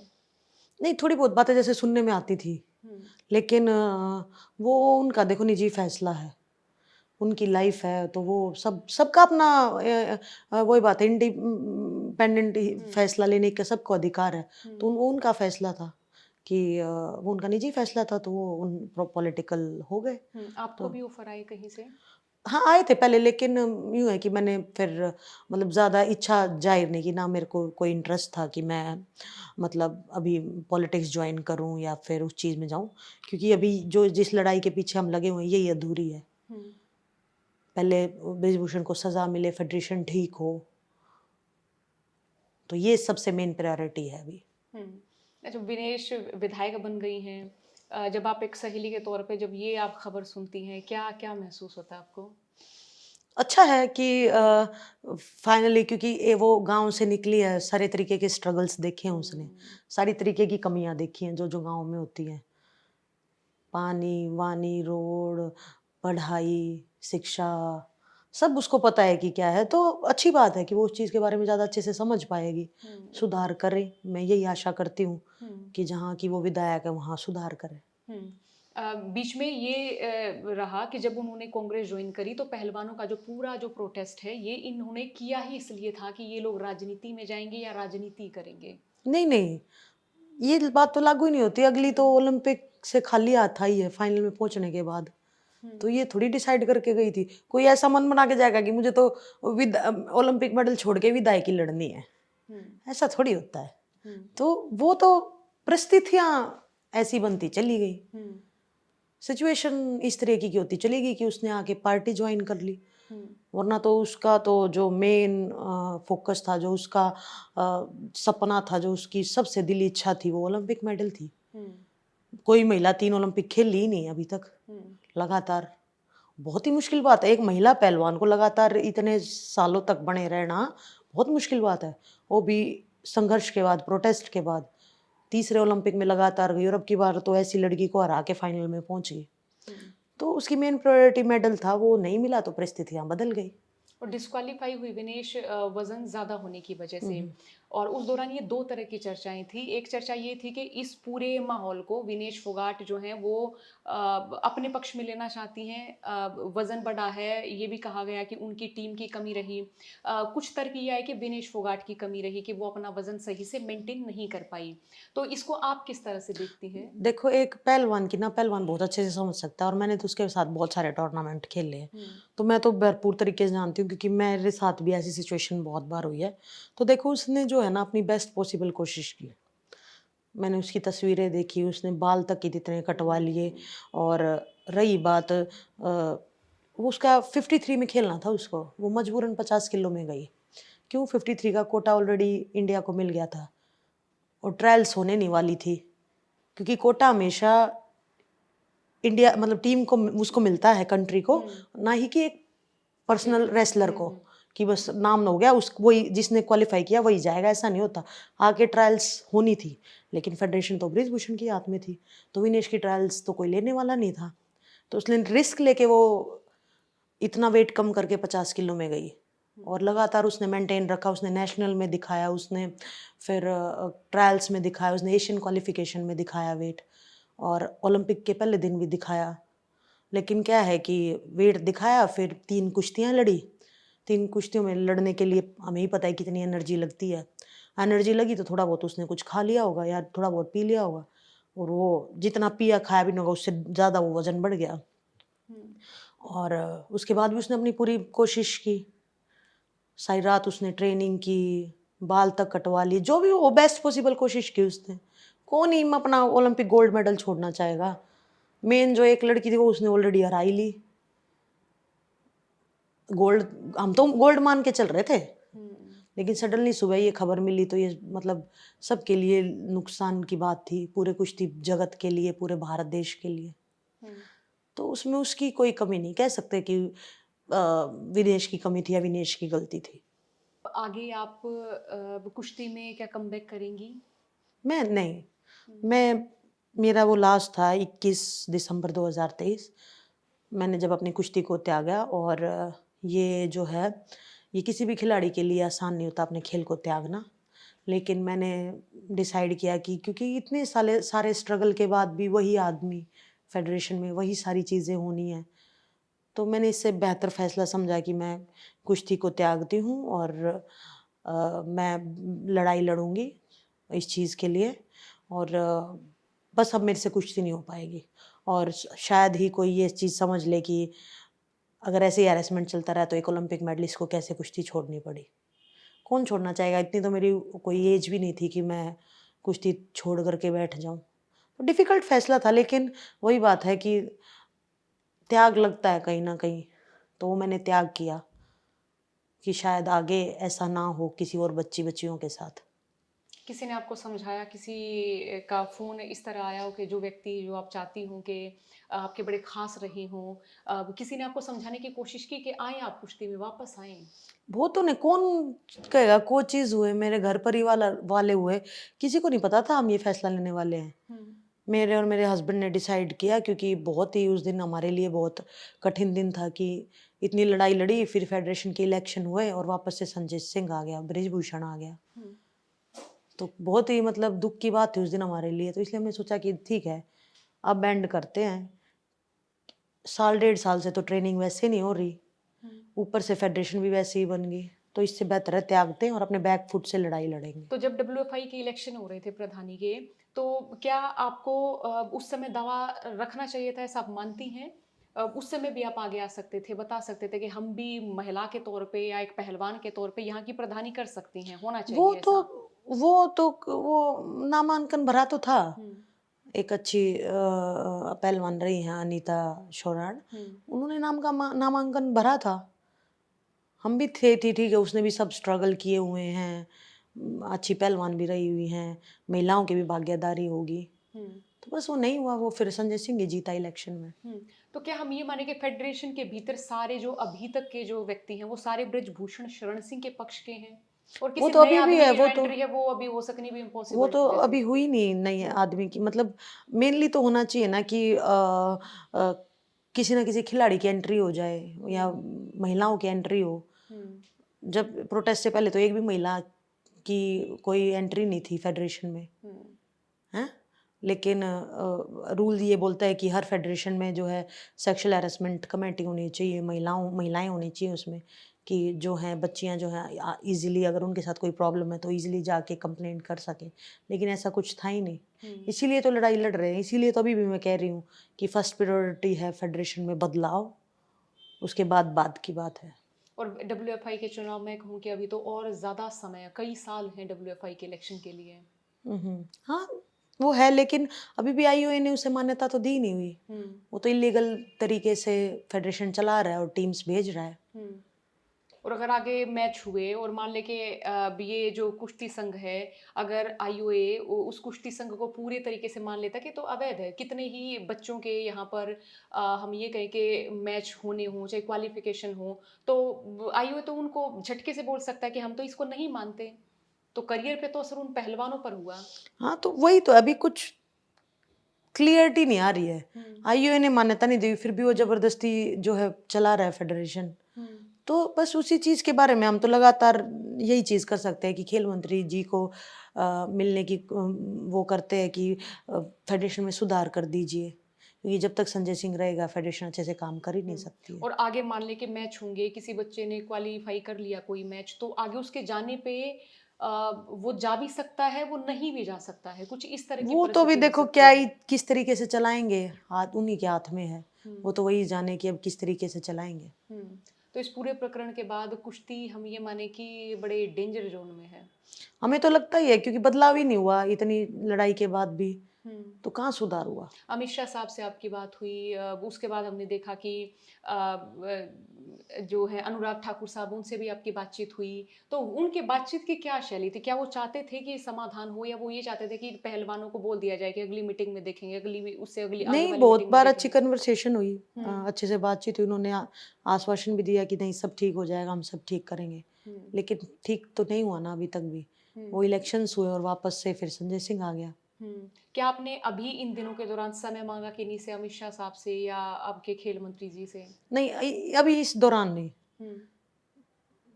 नहीं, थोड़ी बहुत बातें जैसे सुनने में आती थी, हुँ। लेकिन वो उनका देखो निजी फैसला है। उनकी लाइफ है, तो वो सबका अपना वही बात है, इंडिपेंडेंट फैसला लेने का सबको अधिकार है। तो वो उनका फैसला था कि वो उनका निजी फैसला था, तो वो उन पॉलिटिकल हो गए। आपको तो भी ऑफर आए कहीं से? हाँ, आए थे पहले, लेकिन यूँ है कि मैंने फिर मतलब ज़्यादा इच्छा ज़ाहिर नहीं की, ना मेरे को कोई इंटरेस्ट था कि मैं मतलब अभी पॉलिटिक्स जॉइन करूँ या फिर उस चीज़ में जाऊँ, क्योंकि अभी जो जिस लड़ाई के पीछे हम लगे हुए हैं, यही अधूरी है। हम्म, पहले ब्रिजभूषण को सज़ा मिले, फेडरेशन ठीक हो, तो ये सबसे मेन प्रायोरिटी है अभी। अच्छा, विनेश विधायक बन गई हैं। जब आप एक सहेली के तौर पे जब ये आप खबर सुनती हैं, क्या क्या महसूस होता है आपको? अच्छा है कि फाइनली, क्योंकि वो गाँव से निकली है, सारे तरीके के स्ट्रगल्स देखे हैं उसने, हम्म, सारी तरीके की कमियाँ देखी हैं जो गाँव में होती हैं। पानी-वानी, रोड, पढ़ाई, शिक्षा, सब उसको पता है कि क्या है, तो अच्छी बात है कि वो उस चीज़ के बारे में ज़्यादा अच्छे से समझ पाएगी, हम्म, सुधार करे। मैं यही आशा करती हूँ हम्म, कि जहाँ की वो विधायक है, वहाँ सुधार करे। हम्म। बीच में ये रहा कि जब उन्होंने कांग्रेस ज्वाइन करी तो पहलवानों का जो पूरा जो प्रोटेस्ट है ये इन्होंने किया ही इसलिए था कि ये लोग राजनीति में जाएंगे या राजनीति करेंगे। नहीं, नहीं, ये बात तो लागू ही नहीं होती, अगली तो हम्म, ओलंपिक से खाली हाथ आई है फाइनल में पहुँचने के बाद। हम्म, तो ये थोड़ी डिसाइड करके गई थी। कोई ऐसा मन बना के जाएगा कि मुझे तो ओलंपिक मेडल छोड़ के विदायकी लड़नी है, हम्म, ऐसा थोड़ी होता है। हम्म, तो वो तो परिस्थितियाँ ऐसी बनती चली गई। हम्म, सिचुएशन इस तरीके की होती चली गई कि उसने आके पार्टी जॉइन कर ली। हम्म, वरना तो उसका तो जो मेन फ़ोकस था, जो उसका सपना था, जो उसकी सबसे दिली इच्छा थी, वो ओलंपिक मेडल थी। हम्म, कोई महिला 3 ओलंपिक खेल ली ही नहीं अभी तक, हम्म, लगातार। बहुत ही मुश्किल बात है, एक महिला पहलवान को लगातार इतने सालों तक बने रहना, बहुत मुश्किल बात है। वो भी संघर्ष के बाद, प्रोटेस्ट के बाद। तीसरे ओलंपिक में लगातार गई और अब की बार तो ऐसी लड़की को हरा के फाइनल में पहुंच गई। हम्म। तो उसकी मेन प्रायोरिटी मेडल था, वो नहीं मिला तो परिस्थितियां बदल गई। और डिस्क्वालीफाई हुई विनेश वजन ज्यादा होने की वजह से। हम्म। और उस दौरान ये दो तरह की चर्चाएं थी। एक चर्चा ये थी कि इस पूरे माहौल को विनेश फोगाट जो है वो अपने पक्ष में लेना चाहती हैं। वजन बढ़ा है, ये भी कहा गया कि उनकी टीम की कमी रही। कुछ तर्क ये आए कि विनेश फोगाट की कमी रही कि वो अपना वजन सही से मेंटेन नहीं कर पाई। तो इसको आप किस तरह से देखती हैं? देखो, एक पहलवान की ना, पहलवान बहुत अच्छे से समझ सकता है, और मैंने तो उसके साथ बहुत सारे टूर्नामेंट खेले हैं। हम्म, तो मैं तो भरपूर तरीके से जानती हूँ, क्योंकि मेरे साथ भी ऐसी सिचुएशन बहुत बार हुई है। तो देखो, उसने जो है ना अपनी बेस्ट पॉसिबल कोशिश की। मैंने उसकी तस्वीरें देखी, उसने बाल तक इतने कटवा लिए। हम्म, और रही बात वो उसका 53 में खेलना था उसको, वो मजबूरन 50 किलो में गई। क्यों? 53 का कोटा ऑलरेडी इंडिया को मिल गया था और ट्रायल्स होने नहीं वाली थी, क्योंकि कोटा हमेशा इंडिया मतलब टीम को उसको मिलता है, कंट्री को, हम्म, ना ही कि एक पर्सनल रेसलर को, हम्म, कि बस नाम हो गया उस वही जिसने क्वालिफाई किया वही जाएगा, ऐसा नहीं होता। आगे ट्रायल्स होनी थी, लेकिन फेडरेशन तो बृजभूषण की हाथ में थी, तो विनेश की ट्रायल्स तो कोई लेने वाला नहीं था। तो उसने रिस्क लेके वो इतना वेट कम करके 50 किलो में गई, और लगातार उसने मेंटेन रखा। उसने नेशनल में दिखाया, उसने फिर ट्रायल्स में दिखाया, उसने एशियन क्वालिफिकेशन में दिखाया वेट, और ओलंपिक के पहले दिन भी दिखाया। लेकिन क्या है कि वेट दिखाया, फिर 3 कुश्तियाँ लड़ी। 3 कुश्तियों में लड़ने के लिए हमें ही पता है कितनी एनर्जी लगती है। एनर्जी लगी तो थोड़ा बहुत उसने कुछ खा लिया होगा या थोड़ा बहुत पी लिया होगा, और वो जितना पिया खाया भी नहीं होगा, उससे ज़्यादा वो वज़न बढ़ गया। हम्म, और उसके बाद भी उसने अपनी पूरी कोशिश की। सारी रात उसने ट्रेनिंग की, बाल तक कटवा लिए, जो भी वो बेस्ट पॉसिबल कोशिश की उसने। कौन ही अपना ओलंपिक गोल्ड मेडल छोड़ना चाहेगा? मेन जो एक लड़की थी वो उसने ऑलरेडी हरा ही ली। गोल्ड, हम तो गोल्ड मान के चल रहे थे, हम्म, लेकिन सडनली सुबह ये खबर मिली, तो ये मतलब सबके लिए नुकसान की बात थी, पूरे कुश्ती जगत के लिए, पूरे भारत देश के लिए। हम्म। तो उसमें उसकी कोई कमी नहीं कह सकते कि विनेश की कमी थी या विनेश की गलती थी। आगे आप कुश्ती में क्या कमबैक करेंगी? मैं नहीं, हुँ, मैं मेरा वो लास्ट था 21 दिसंबर 2023। मैंने जब अपनी कुश्ती को त्यागा, और ये जो है, ये किसी भी खिलाड़ी के लिए आसान नहीं होता अपने खेल को त्यागना। लेकिन मैंने डिसाइड किया कि क्योंकि इतने सारे स्ट्रगल के बाद भी वही आदमी फेडरेशन में, वही सारी चीज़ें होनी है, तो मैंने इससे बेहतर फैसला समझा कि मैं कुश्ती को त्यागती हूँ और मैं लड़ाई लड़ूंगी इस चीज़ के लिए। और बस अब मेरे से कुश्ती नहीं हो पाएगी। और शायद ही कोई ये चीज़ समझ ले कि अगर ऐसे ही हैरेसमेंट चलता रहा तो एक ओलंपिक मेडलिस्ट को कैसे कुश्ती छोड़नी पड़ी। कौन छोड़ना चाहेगा? इतनी तो मेरी कोई एज भी नहीं थी कि मैं कुश्ती छोड़ करके बैठ जाऊं। तो डिफ़िकल्ट फैसला था, लेकिन वही बात है कि त्याग लगता है कहीं न कहीं, तो वो मैंने त्याग किया कि शायद आगे ऐसा ना हो किसी और बच्ची-बच्चियों के साथ। किसी ने आपको समझाया, किसी का फ़ोन इस तरह आया हो कि जो व्यक्ति जो आप चाहती हों कि आपके बड़े ख़ास रहे हों, किसी ने आपको समझाने की कोशिश की कि आएँ आप कुश्ती में वापस आएँ? वो तो नहीं, कौन कहेगा? कोचिज़ हुए, मेरे घर परिवार वाले हुए, किसी को नहीं पता था हम ये फ़ैसला लेने वाले हैं। हुँ, मेरे और मेरे हस्बैंड ने डिसाइड किया, क्योंकि बहुत ही उस दिन हमारे लिए बहुत कठिन दिन था कि इतनी लड़ाई लड़ी, फिर फेडरेशन के इलेक्शन हुए और वापस से संजय सिंह आ गया, बृजभूषण आ गया। हुँ, तो बहुत ही मतलब दुःख की बात थी उस दिन हमारे लिए, तो इसलिए हमने सोचा कि ठीक है, अब बैंड करते हैं। साल डेढ़ साल से तो ट्रेनिंग वैसे नहीं हो रही, हुँ। ऊपर से फेडरेशन भी वैसे ही बन गई, तो इससे बेहतर है त्यागते हैं और अपने बैक फुट से लड़ाई लड़ेंगे। तो जब डब्ल्यूएफआई के इलेक्शन हो रहे थे प्रधानी के, तो क्या आपको उस समय दावा रखना चाहिए था, ऐसा आप मानती हैं? उस समय भी आप आगे आ सकते थे, बता सकते थे कि हम भी महिला के तौर पे या एक पहलवान के तौर पे यहाँ की प्रधानी कर सकती हैं, होना वो चाहिए तो ऐसा। वो नामांकन भरा तो था। हुँ, एक अच्छी पहलवान रही हैं अनीता शौराड़, हुँ, उन्होंने नामांकन भरा था। हम भी थे, ठीक है, उसने भी सब स्ट्रगल किए हुए हैं। अच्छी पहलवान भी रही हुई हैं, महिलाओं की भी भागीदारी होगी। हुँ, तो बस वो नहीं हुआ, वो फिर संजय सिंह ही जीता इलेक्शन में। हुँ। तो क्या हम ये माने कि फेडरेशन के भीतर सारे जो अभी तक के जो व्यक्ति हैं, वो सारे बृजभूषण शरण सिंह के पक्ष के हैं? और वो किसी तो नए अभी भी आदमी है, की जो एंट्री है, वो अभी हो सकनी भी वो इम्पॉसिबल तो जैसे। अभी हुई नहीं नई हुँ, आदमी की, मतलब मेनली तो होना चाहिए ना कि अ, किसी ना किसी खिलाड़ी की एंट्री हो जाए या हुँ, महिलाओं की एंट्री हो। हुँ, जब प्रोटेस्ट से पहले तो एक भी महिला की कोई एंट्री नहीं थी फेडरेशन में, हुँ, हैं? लेकिन रूल ये बोलता है कि हर फेडरेशन में जो है सेक्सुअल हैरेसमेंट कमेटी होनी चाहिए, महिलाएं होनी चाहिए उसमें, कि जो हैं बच्चियां जो हैं इजीली अगर उनके साथ कोई प्रॉब्लम है तो इजीली जाके कंप्लेंट कर सकें। लेकिन ऐसा कुछ था ही नहीं। हुँ। इसीलिए तो लड़ाई लड़ रहे हैं, इसीलिए तो अभी भी मैं कह रही हूँ कि फर्स्ट प्रायोरिटी है फेडरेशन में बदलाव, उसके बाद की बात है। और डब्ल्यूएफआई के चुनाव में कहूँ कि अभी तो और ज़्यादा समय, कई साल हैं डब्ल्यूएफआई के इलेक्शन के लिए। हाँ, वो है, लेकिन अभी भी आईओए ने उसे मान्यता तो दी नहीं हुई। हुँ, वो तो इलीगल तरीके से फेडरेशन चला रहा है और टीम्स भेज रहा है। हुँ। और अगर आगे मैच हुए और मान लें कि ये जो कुश्ती संघ है, अगर आईओए उस कुश्ती संघ को पूरे तरीके से मान लेता कि तो अवैध है, कितने ही बच्चों के यहाँ पर हम ये कहें कि मैच होने हों, चाहे क्वालिफिकेशन हो, तो आईओए तो उनको झटके से बोल सकता है कि हम तो इसको नहीं मानते। तो करियर पे तो असर उन पहलवानों पर हुआ। हाँ, तो वही तो अभी कुछ क्लियरिटी नहीं आ रही है। हुँ, आईओए ने मान्यता नहीं दी, फिर भी वो ज़बरदस्ती जो है चला रहा है फेडरेशन। हुँ, तो बस उसी चीज़ के बारे में हम तो लगातार यही चीज़ कर सकते हैं कि खेल मंत्री जी को मिलने की वो करते हैं कि फेडरेशन में सुधार कर दीजिए। क्योंकि जब तक संजय सिंह रहेगा फेडरेशन अच्छे से काम कर ही नहीं हुँ। सकती है। और आगे मान लें कि मैच होंगे, किसी बच्चे ने क्वालीफाई कर लिया कोई मैच, तो आगे उसके जाने पे वो जा भी सकता है, वो नहीं भी जा सकता है। कुछ इस तरह की वो तो अभी परिस्थिति हो देखो सकती क्या है। ही किस तरीके से चलाएँगे, हाथ उन्हीं के हाथ में है। हुँ, वो तो वही जाने कि अब किस तरीके से चलाएँगे। हुँ। तो इस पूरे प्रकरण के बाद कुश्ती हम ये माने कि बड़े डेंजर ज़ोन में है। हमें तो लगता ही है, क्योंकि बदलाव ही नहीं हुआ इतनी लड़ाई के बाद भी, हुँ। तो कहाँ सुधार हुआ? अमित शाह साहब से आपकी बात हुई, उसके बाद हमने देखा कि जो है अनुराग ठाकुर साहब उनसे भी आपकी बातचीत हुई। तो उनकी बातचीत की क्या शैली थी? क्या वो चाहते थे कि समाधान हो या वो ये चाहते थे कि पहलवानों को बोल दिया जाए कि अगली मीटिंग में देखेंगे, उससे अगली आगे नहीं, वाली बहुत मीटिंग में बार अच्छी देखेंगे? कन्वर्सेशन हुई, हुँ, अच्छे से बातचीत हुई, उन्होंने आश्वासन भी दिया कि नहीं सब ठीक हो जाएगा, हम सब ठीक करेंगे। हुँ, लेकिन ठीक तो नहीं हुआ ना अभी तक भी। हुँ, वो इलेक्शंस हुए और वापस से फिर संजय सिंह आ गया। हुँ। क्या आपने अभी इन दिनों के दौरान समय माँगा किन्हीं से, अमित शाह साहब से या आपके खेल मंत्री जी से? नहीं, अभी इस दौरान नहीं। हुँ,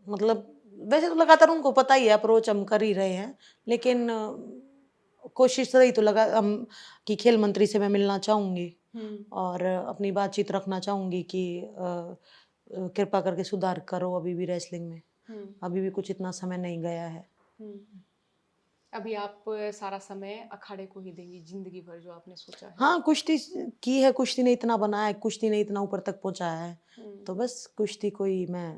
मतलब वैसे तो लगातार उनको पता ही है, अप्रोच हम कर ही रहे हैं, लेकिन कोशिश रही तो लगा हम कि खेल मंत्री से मैं मिलना चाहूँगी। और अपनी बातचीत रखना चाहूँगी कि कृपा करके सुधार करो अभी भी रेसलिंग में। अभी भी कुछ इतना समय नहीं गया है। अभी आप सारा समय अखाड़े को ही देंगी जिंदगी भर जो आपने सोचा है। हाँ, कुश्ती की है, कुश्ती ने इतना बनाया है, कुश्ती ने इतना ऊपर तक पहुँचाया है। तो बस कुश्ती को ही मैं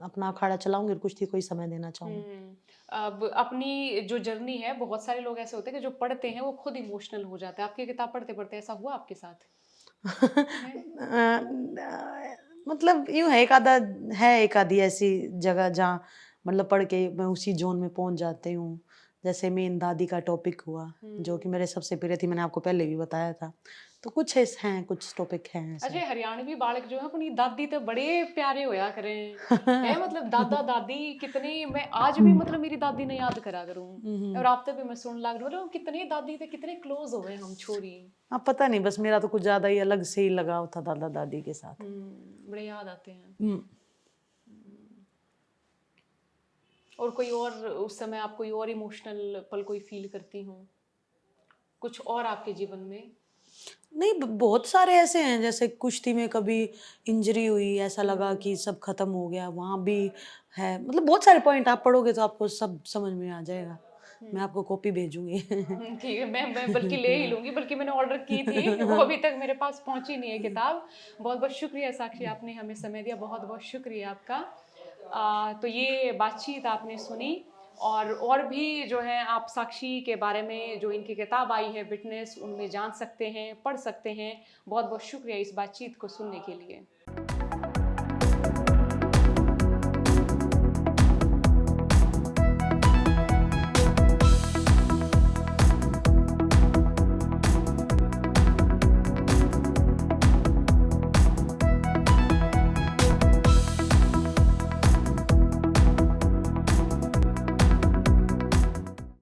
अपना अखाड़ा चलाऊँगी और कुश्ती को ही समय देना चाहूँगी। अब अपनी जो जर्नी है, बहुत सारे लोग ऐसे होते हैं कि जो पढ़ते हैं वो खुद इमोशनल हो जाते हैं। आपकी किताब पढ़ते-पढ़ते ऐसा हुआ आपके साथ? हैं? मतलब यूँ है एक आधी ऐसी जगह जहाँ मतलब पढ़ के मैं उसी ज़ोन में पहुँच जाती हूँ। जैसे मेन दादी का टॉपिक हुआ, जो कि मेरे सबसे प्रिय थी, मैंने आपको पहले भी बताया था। तो कुछ कुछ टॉपिक हैं अच्छा, ऐसे। हरियाणवी बालक जो है अपनी दादी तो बड़े प्यारे होया करें है, मतलब दादा दादी कितने, मैं आज भी मतलब मेरी दादी ने याद करा करूं। और आप तो भी मैं सुन लग रहा हूँ कितने दादी थे, कितने क्लोज हो गए हम छोरी। हाँ, पता नहीं, बस मेरा तो कुछ ज़्यादा ही अलग से ही लगाव था दादा-दादी के साथ। बड़े याद आते हैं। हुँ। और कोई और उस समय आप कोई और इमोशनल पल कोई फील करती हो कुछ और आपके जीवन में? नहीं, ब बहुत सारे ऐसे हैं, जैसे कुश्ती में कभी इंजरी हुई, ऐसा लगा कि सब खत्म हो गया, वहाँ भी है। मतलब बहुत सारे पॉइंट आप पढ़ोगे तो आपको सब समझ में आ जाएगा। मैं आपको कॉपी भेजूँगी। ठीक है, मैं बल्कि ले ही लूँगी, बल्कि मैंने ऑर्डर की थी, वो अभी तक मेरे पास पहुँची नहीं है किताब। बहुत-बहुत शुक्रिया साक्षी, आपने हमें समय दिया, बहुत-बहुत शुक्रिया आपका। तो ये बातचीत आपने सुनी, और भी जो है आप साक्षी के बारे में जो इनकी किताब आई है विटनेस, उनमें जान सकते हैं, पढ़ सकते हैं। बहुत-बहुत शुक्रिया इस बातचीत को सुनने के लिए।